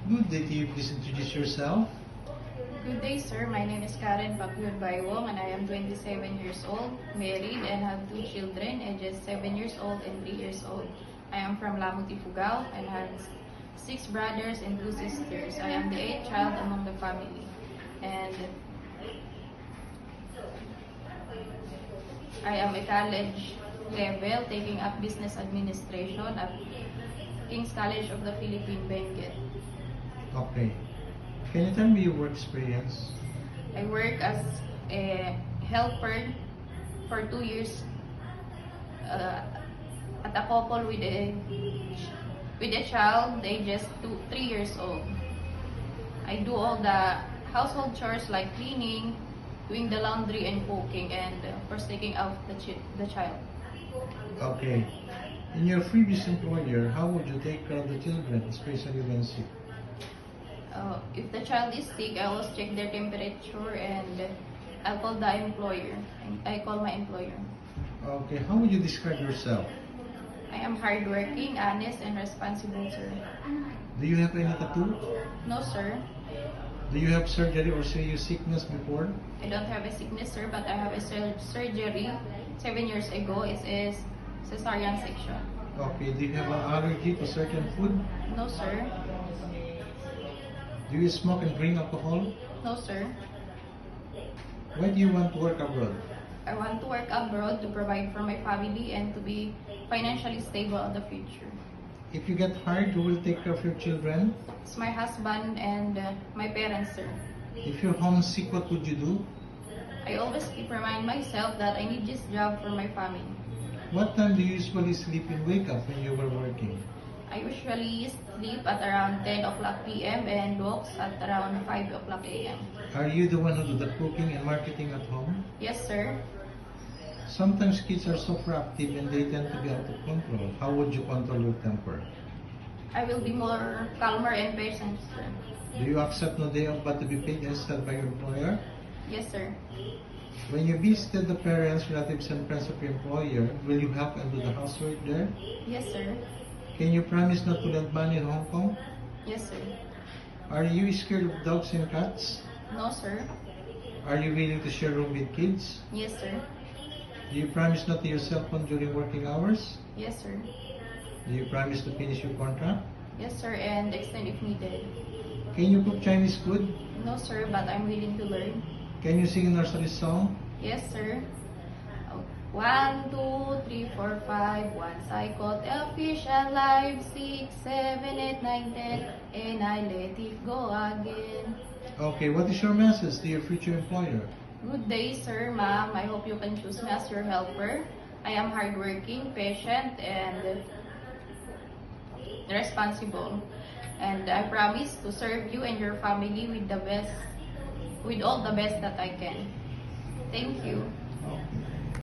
Good day to you. Please introduce yourself. Good day, sir. My name is Karen Pakyud Baywong and I am 27 years old, married, and have two children, ages 7 years old and 3 years old. I am from Lamuti, Fugao, and have 6 brothers and 2 sisters. I am the 8th child among the family. And I am a college level, taking up business administration at King's College of the Philippines, Benguet. Okay. Can you tell me your work experience? I work as a helper for 2 years at a couple with a child ages 3 years old. I do all the household chores like cleaning, doing the laundry and cooking, and first taking out the child. Okay. In your previous employer, how would you take care of the children, especially when sick? If the child is sick, I always check their temperature and I'll call the employer. I call my employer. Okay. How would you describe yourself? I am hardworking, honest, and responsible, sir. Do you have any tattoo? No, sir. Do you have surgery or serious sickness before? I don't have a sickness, sir, but I have a surgery 7 years ago. It is cesarean section. Okay. Do you have an allergy to certain food? No, sir. Do you smoke and drink alcohol? No, sir. Why do you want to work abroad? I want to work abroad to provide for my family and to be financially stable in the future. If you get hired, who will take care of your children? It's my husband and my parents, sir. If you're homesick, what would you do? I always remind myself that I need this job for my family. What time do you usually sleep and wake up when you were working? I usually sleep at around 10 o'clock p.m. and walks at around 5 o'clock a.m. Are you the one who do the cooking and marketing at home? Yes, sir. Sometimes kids are so proactive and they tend to be out of control. How would you control your temper? I will be more calmer and patient, sir. Do you accept no day off but to be paid instead by your employer? Yes, sir. When you visited the parents, relatives, and friends of your employer, will you help and do the housework there? Yes, sir. Can you promise not to lend money in Hong Kong? Yes, sir. Are you scared of dogs and cats? No, sir. Are you willing to share room with kids? Yes, sir. Do you promise not to use cell phone during working hours? Yes, sir. Do you promise to finish your contract? Yes, sir, and extend if needed. Can you cook Chinese food? No, sir, but I'm willing to learn. Can you sing a nursery song? Yes, sir. 1, 2, 3, 4, 5. Once I caught a fish alive. 6, 7, 8, 9, 10. And I let it go again. Okay, what is your message to your future employer? Good day, sir, ma'am. I hope you can choose me as your helper. I am hardworking, patient, and responsible. And I promise to serve you and your family with all the best that I can. Thank you.